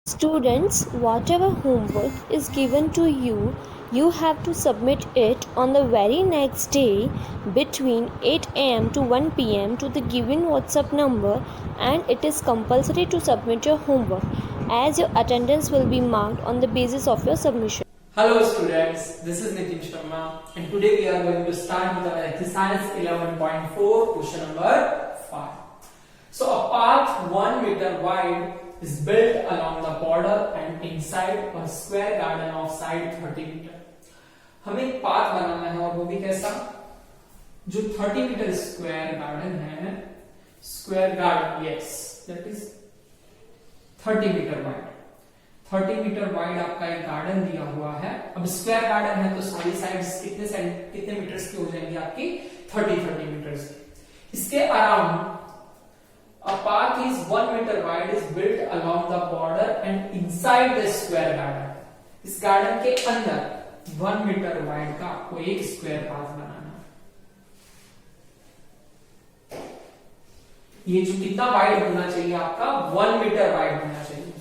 Students, whatever homework is given to you, you have to submit it on the very next day between 8 am to 1 pm to the given WhatsApp number, and it is compulsory to submit your homework as your attendance will be marked on the basis of your submission. Hello students, this is Nitin Sharma and today we are going to start with our exercise 11.4 question number 5. So a path 1 meter wide is built along the border and inside a square garden of side 30 meter. हमें एक path बनाना है और वो भी कैसा, जो 30 metre square garden है, square garden, yes, that is 30 metre wide. 30 metre wide आपका एक गार्डन दिया हुआ है। अब स्क्वायर गार्डन है तो सारी साइड्स कितने मीटर्स की हो जाएंगी आपकी, 30 मीटर्स की। इसके around a path is 1 meter wide is built along the border and inside the square garden. इस गार्डन के अंदर 1 मीटर वाइड का आपको एक स्क्वायर पाथ बनाना है। ये जो कितना वाइड होना चाहिए आपका, 1 मीटर वाइड होना चाहिए,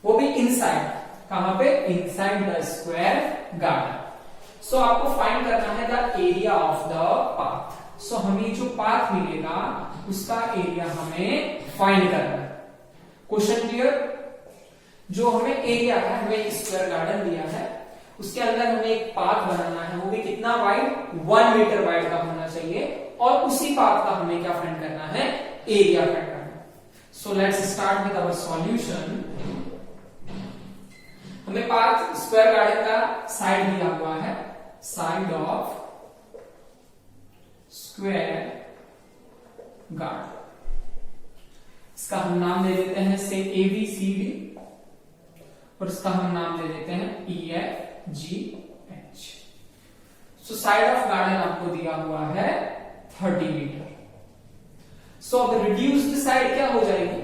वो भी इनसाइड। कहां पे, inside the square garden. So आपको फाइंड करना है the area of the path. So हमें जो पाथ मिलेगा उसका एरिया हमें फाइंड करना है। Question clear? जो हमें एरिया है, हमें एक स्क्वायर गार्डन दिया है, उसके अंदर हमें एक पाथ बनाना है, वो भी कितना वाइड, 1 मीटर वाइड का होना चाहिए, और उसी पाथ का हमें क्या फाइंड करना है, एरिया फाइंड करना है। So let's start with our solution. हमें पाथ स्क्वायर गार्डन का साइड दिया हुआ है, साइड ऑफ स्क्वायर गार्डन। इसका हम नाम दे देते हैं से ABCD, और इसका हम नाम दे देते हैं EFGH। So side of garden आपको दिया हुआ है 30 मीटर। सो अब रिड्यूस्ड साइड क्या हो जाएगी,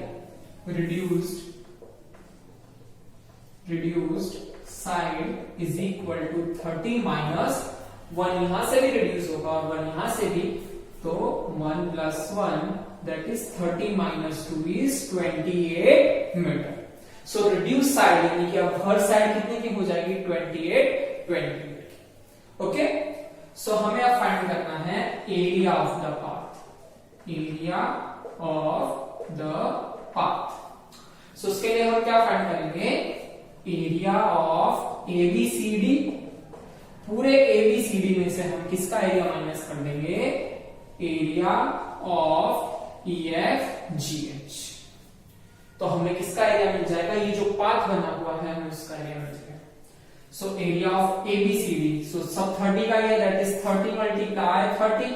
reduced side is equal to 30 minus 1 यहां से भी रिड्यूस होगा और 1 यहां से भी, तो 1 plus 1 that is 30 minus 2 is 28 metre. So reduce side यानी कि अब हर साइड कितने की हो जाएगी, 28 ओके। सो हमें अब फाइंड करना है area of the path, area of the path. So उसके लिए हम क्या फाइंड करेंगे, एरिया ऑफ ABCD। पूरे ABCD में से हम किसका एरिया माइनस कर देंगे, एरिया ऑफ EFGH। तो हमें किसका एरिया मिल जाएगा, ये जो पाथ बना हुआ है हमें उसका एरिया मिल जाएगा। सो एरिया ऑफ ABCD, सो सब 30 का area that is 30 multiply 30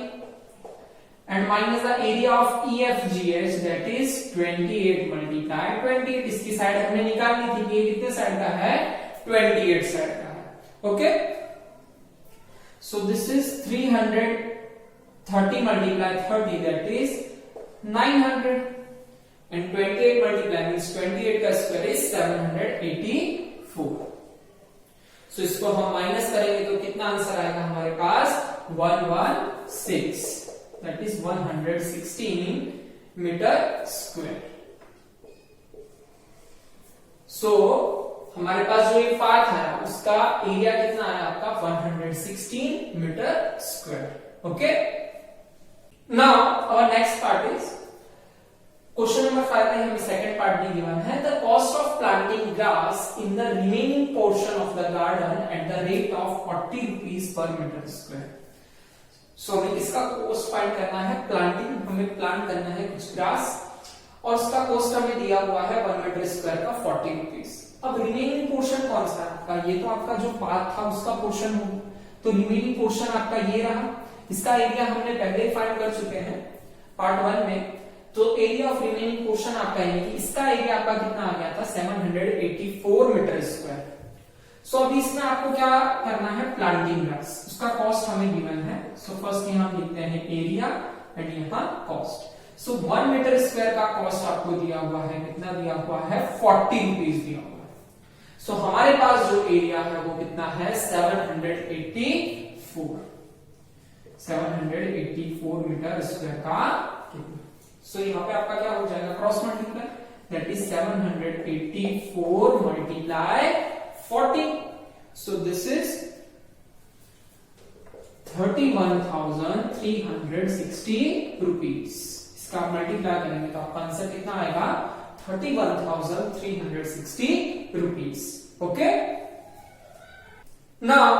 and minus the area of EFGH that is 28 multiply 28। इसकी साइड हमने निकालनी थी कि ये कितने साइड का है, 28 साइड का है, okay. So this is 330 multiply 30 that is 900 and 28 multiply means 28 का स्क्वायर इज 784। So इसको हम माइनस करेंगे तो कितना आंसर आएगा हमारे पास, 116 that is 116 metre square. So हमारे पास जो ये पाथ है उसका एरिया कितना है आपका, 116 metre square, okay. Now our next part is question number 5 में हमें सेकंड पार्ट दी गिवन है, the cost of planting grass in the remaining portion of the garden at the rate of 40 rupees per metre square. So हमें इसका cost find करना है, planting, हमें plant करना है कुछ ग्रास और उसका कॉस्ट हमें दिया हुआ है 1 मीटर स्क्वायर का 40 रुपीज। अब रिमेनिंग पोर्शन कौन सा है आपका, ये तो आपका जो पाथ था उसका पोर्शन हो, तो रिमेनिंग पोर्शन आपका ये रहा। इसका एरिया हमने पहले ही फाइंड कर चुके हैं पार्ट 1 में। तो एरिया ऑफ रिमेनिंग पोर्शन आपका यानी कि इसका एरिया आपका कितना आ गया था, 784 मीटर स्क्वायर। सो अभी इसमें आपको क्या करना है, प्लांटिंग ग्रास, उसका कॉस्ट हमें गिवन है। सो फर्स्ट यहां हम लिखते हैं एरिया एंड यहां कॉस्ट। सो 1 मीटर स्क्वायर का कॉस्ट आपको दिया हुआ है, कितना दिया हुआ है, 40 रुपीज दिया हुआ है। सो हमारे पास जो एरिया है वो कितना है, 784 मीटर स्क्वायर का। सो यहाँ पे आपका क्या हो जाएगा, cross multiply, that is 784 multiply 40. So this is 31,360 rupees. इसका आप मल्टीप्लाई करेंगे तो आपका आंसर कितना आएगा 31,360 rupees. Okay. Now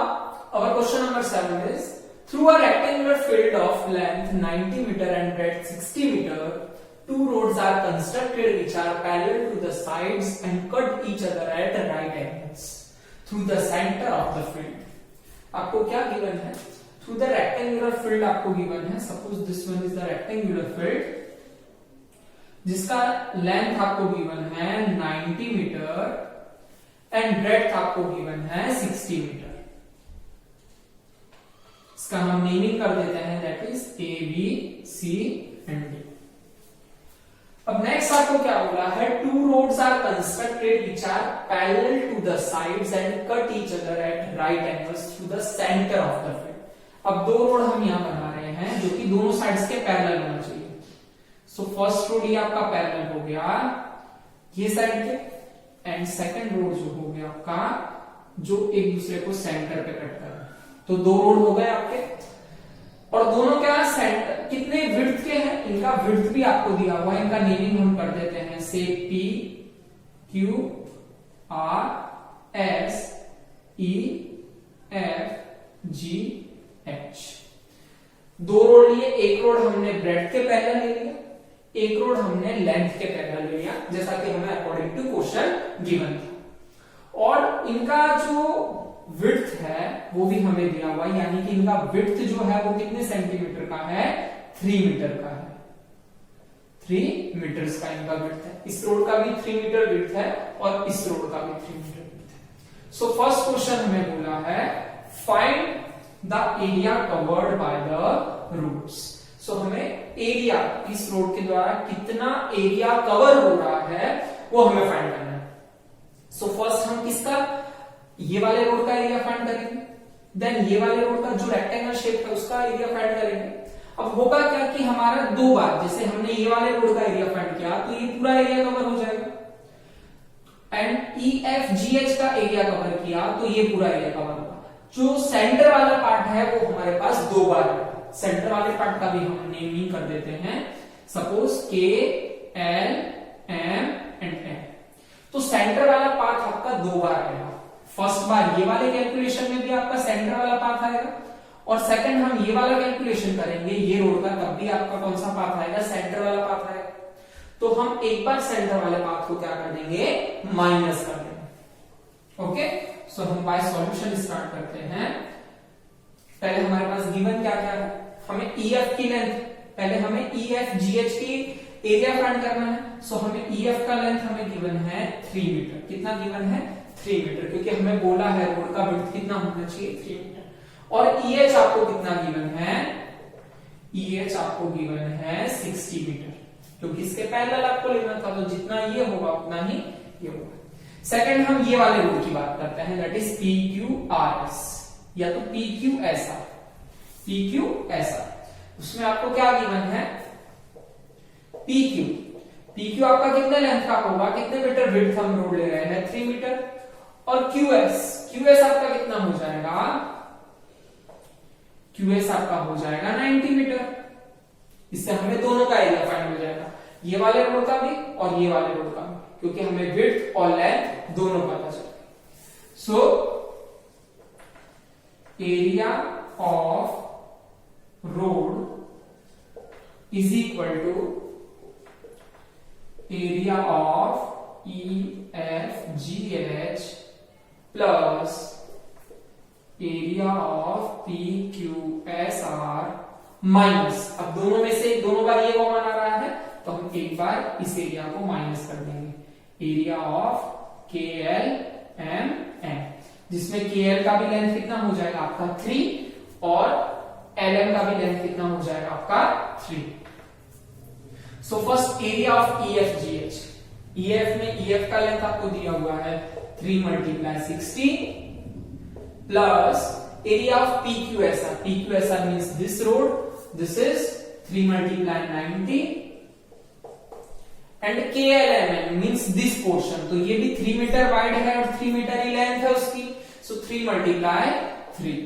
our question number 7 is, through a rectangular field of length 90 meter and breadth 60 meter, two roads are constructed which are parallel to the sides and cut each other at right angles through the center of the field. आपको क्या given है? Through the rectangular field आपको given है. Suppose this one is the rectangular field जिसका length आपको given है 90 metre and breadth आपको given है 60 मीटर. इसका हम नेमिंग कर देते हैं, that is A B C and D. अब नेक्स्ट आपको क्या बोला है, two roads are constructed which are parallel to the sides and cut each other at right angles through the centre of the field. अब दो road हम यहां बना रहे हैं जो कि दोनों साइड्स के पैरेलल होना चाहिए. सो फर्स्ट रोड ये आपका पैरेलल हो गया ये साइड के, एंड सेकंड रोड जो हो गया आपका जो एक दूसरे को सेंटर पे कट कर रहा है. तो दो रोड हो गए आपके, और दोनों क्या सेंटर कितने विड्थ के हैं, इनका विड्थ भी आपको दिया हुआ है. इनका नेमिंग हम कर देते हैं, से P Q R S E F G H. दो रोड लिए, एक रोड हमने ब्रेड्थ के पैरेलल ले लिया, एक रोड हमने लेंथ के पैरेलल ले लिया, जैसा कि हमें अकॉर्डिंग टू क्वेश्चन गिवन था. और इनका जो विड्थ है वो भी हमें दिया हुआ है, यानी कि इनका विड्थ जो है वो कितने सेंटीमीटर का है, 3 मीटर का है. 3 मीटर्स का इनका विड्थ है. इस रोड का भी 3 मीटर विड्थ है और इस रोड का भी 3 मीटर विड्थ है. सो फर्स्ट क्वेश्चन हमें बोला है find the area covered by the roads. So हमें एरिया, इस रोड के द्वारा कितना एरिया कवर हो रहा है वो हमें फाइंड करना है. सो फर्स्ट हम किसका, ये वाले रोड का एरिया फाइंड करेंगे, देन ये वाले रोड का जो रेक्टेंगल शेप है उसका एरिया फाइंड करेंगे. अब होगा क्या कि हमारा दो बार, जैसे हमने ये वाले रोड का एरिया फाइंड किया तो ये पूरा एरिया कवर हो जाएगा, and E F G H का एरिया कवर किया तो ये पूरा एरिया कवर होगा. जो सेंटर वाला पार्ट है वो हमारे पास दो बार है. सेंटर वाले पार्ट का भी हम नेमिंग कर देते हैं, सपोज के एल एम एंड एन. तो सेंटर वाला पार्ट आपका दो बार आएगा. फर्स्ट बार ये वाले कैलकुलेशन में भी आपका सेंटर वाला पाथ आएगा, और सेकंड हम ये वाला कैलकुलेशन करेंगे ये रोड का, तब भी आपका कौन सा पाथ आएगा, सेंटर वाला पाथ आएगा. तो हम एक बार सेंटर वाले पाथ को क्या कर देंगे, माइनस कर देंगे. ओके, सो हम बाय सॉल्यूशन स्टार्ट करते हैं. पहले हमारे पास गिवन क्या क्या है, हमें ई एफ की लेंथ, पहले हमें ई एफ जी एच की एरिया फाइंड करना है. सो हमें ई एफ का लेंथ हमें गिवन है 3 मीटर. कितना गिवन है, 3 मीटर, क्योंकि हमें बोला है रोड का विड्थ कितना होना चाहिए, 3 मीटर. और EH आपको कितना गिवन है, EH आपको गिवन है 60 मीटर, क्योंकि इसके पैरेलल आपको लेना था, तो जितना ये होगा उतना ही ये होगा. सेकंड हम ये वाले रोड की बात करते हैं, दैट इज PQRS या तो PQSR. PQSR उसमें आपको क्या गिवन है, PQ आपका कितने लेंथ का होगा, कितने मीटर विड्थ हम रोड ले रहे हैं, 3 मीटर. और QS आपका कितना हो जाएगा, QS आपका हो जाएगा 90 मीटर. इससे हमें दोनों का एरिया फाइंड हो जाएगा, ये वाले रोड का भी और ये वाले रोड का भी, क्योंकि हमें विड्थ और लेंथ दोनों पता चल. So area of road is equal to area of EFGH plus area of PQSR minus, अब दोनों में से दोनों बार ये कॉमन आ रहा है तो हम एक बार इस एरिया को माइनस कर देंगे, एरिया ऑफ KLMN, जिसमें KL का भी लेंथ कितना हो जाएगा आपका 3 और LM का भी लेंथ कितना हो जाएगा आपका 3. So first area of EFGH, EF में EF का लेंथ आपको दिया हुआ है 3 multiply 60 plus area of PQSR. PQSR means this road. This is 3 multiply 90 and KLMN means this portion, तो ये भी 3 मीटर वाइड है और 3 मीटर ही लेंथ है उसकी, सो 3 मल्टीप्लाई 3,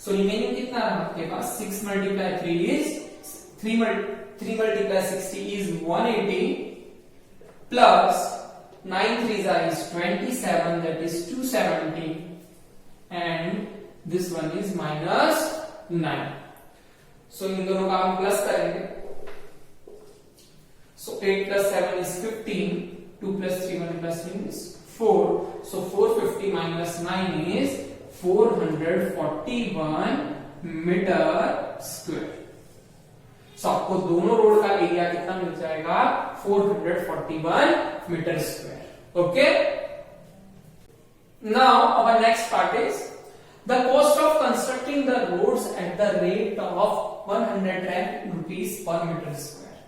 सो रिमेनिंग कितना रहा आपके पास 6 multiply 3 is 3 multiply 60 is 180 plus 9 3s is 27, that is 270, and this one is minus 9. So इन दोनों का हम प्लस करेंगे, so 8 plus 7 is 15, 2 plus 3 1 plus 3 is 4, so 450 minus 9 is 441 metre square. So आपको दोनों road का एरिया कितना मिल जाएगा 441 metre square. Okay, now our next part is the cost of constructing the roads at the rate of 110 rupees per metre square.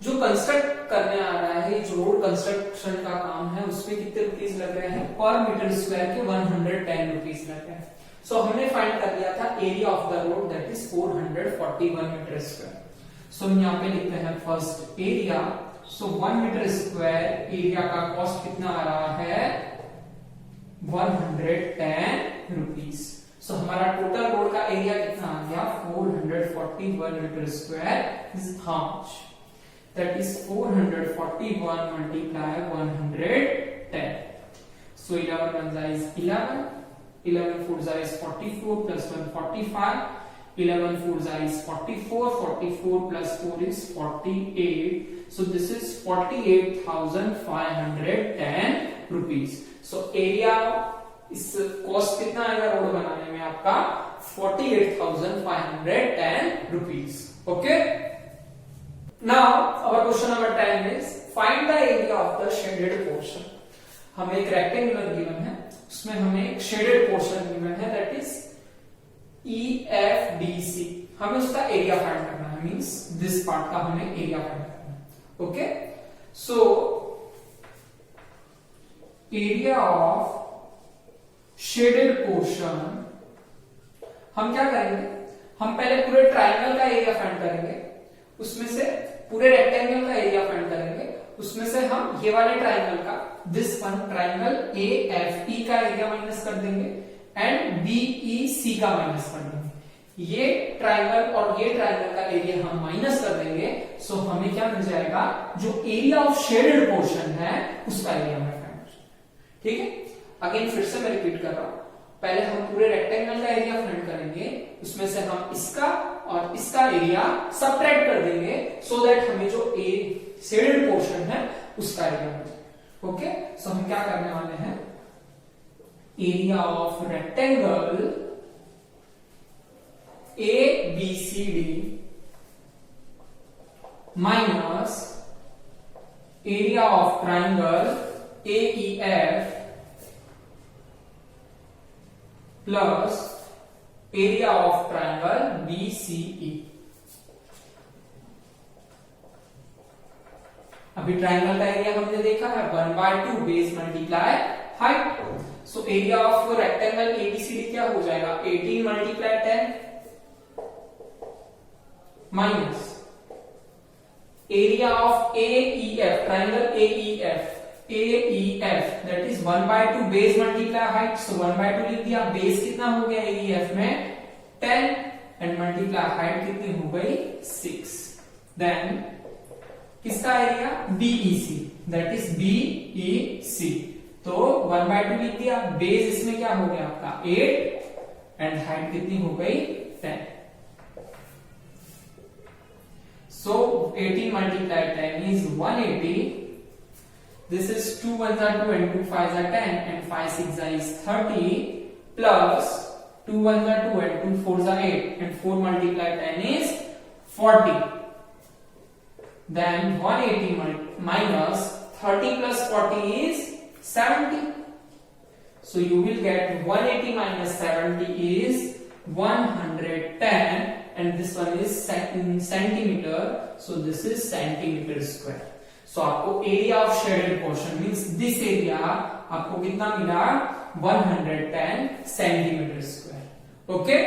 जो construct करने आ रहा है, जो रोड कंस्ट्रक्शन का काम है, उसमें कितने रुपीज लग रहे हैं पर मीटर स्क्वायर के 110 रुपीज लग रहे हैं. सो हमने फाइंड कर लिया था area of the road, that is 441 metre square. So हम यहाँ पे लिखते हैं first area. So 1 metre square area का कॉस्ट कितना आ रहा है 110 रुपीज. सो हमारा टोटल रोड का एरिया कितना आ गया 441 metre square is how much, that is 441 multiply 110. सो 11 1 is 11, 11 4 is 44 plus 1 45, 11 4 is 44, 44 plus 4 is 48, so this is 48,510 rupees. So area इस कॉस्ट कितना आएगा रोड बनाने में आपका 48,510 rupees. Okay, now our question number 10 is find the area of the shaded portion. हमें एक rectangular given है, उसमें हमें एक शेडेड पोर्शन गिवन है, दैट इज EFDC. हमें उसका एरिया फाइंड करना है, मींस दिस पार्ट का हमें एरिया फाइंड करना है. Okay, so area of shaded portion हम क्या करेंगे, हम पहले पूरे ट्राइंगल का एरिया फाइंड करेंगे, उसमें से पूरे रेक्टेंगल का एरिया फाइंड करेंगे, उसमें से हम ये वाले ट्राइंगल का, दिस वन ट्राइंगल AFE का एरिया माइनस कर देंगे एंड BEC का माइनस कर देंगे. ये ट्राइंगल और ये ट्राइंगल का एरिया हम माइनस कर देंगे, सो हमें क्या मिल जाएगा जो एरिया ऑफ शेडेड पोर्शन है उसका एरिया हमें फाइंड करना है. ठीक है, अगेन फिर से मैं रिपीट कर रहा हूं, पहले हम पूरे रेक्टेंगल का एरिया फाइंड करेंगे, उसमें से हम इसका और इसका एरिया सबट्रैक्ट कर देंगे, सो दैट हमें जो शेडेड पोर्शन है उसका एरिया मिल जाए. ओके, सो हम क्या करने वाले हैं, area of rectangle ABCD minus area of triangle AEF plus area of triangle BCE. अभी ट्राइंगल का एरिया हमने देखा है 1/2 base multiply height. So area of rectangle ABCD क्या हो जाएगा 18 multiply 10 minus area of AEF triangle AEF that is 1/2 base multiply height. So 1/2 लिख दिया, बेस कितना हो गया AEF में 10 एंड मल्टीप्लाई हाइट कितनी हो गई 6. देन किसका area BEC, that is BEC. तो 1/2 लिख दिया, बेस इसमें क्या हो गया आपका 8 एंड हाइट कितनी हो गई 10. सो 18 multiply 10 is 180. This is 2 1s are 2 and 2 5s are 10 and 5 6s is 30 plus 2 1s are 2 and 2 4s are 8 and 4 multiply 10 is 40. Then 180 minus 30 plus 40 is 70. So you will get 180 minus 70 is 110 and this one is in centimeter. So this is centimeter square. So आपको area of shaded portion means this area आपको कितना मिला 110 centimetre square. Okay,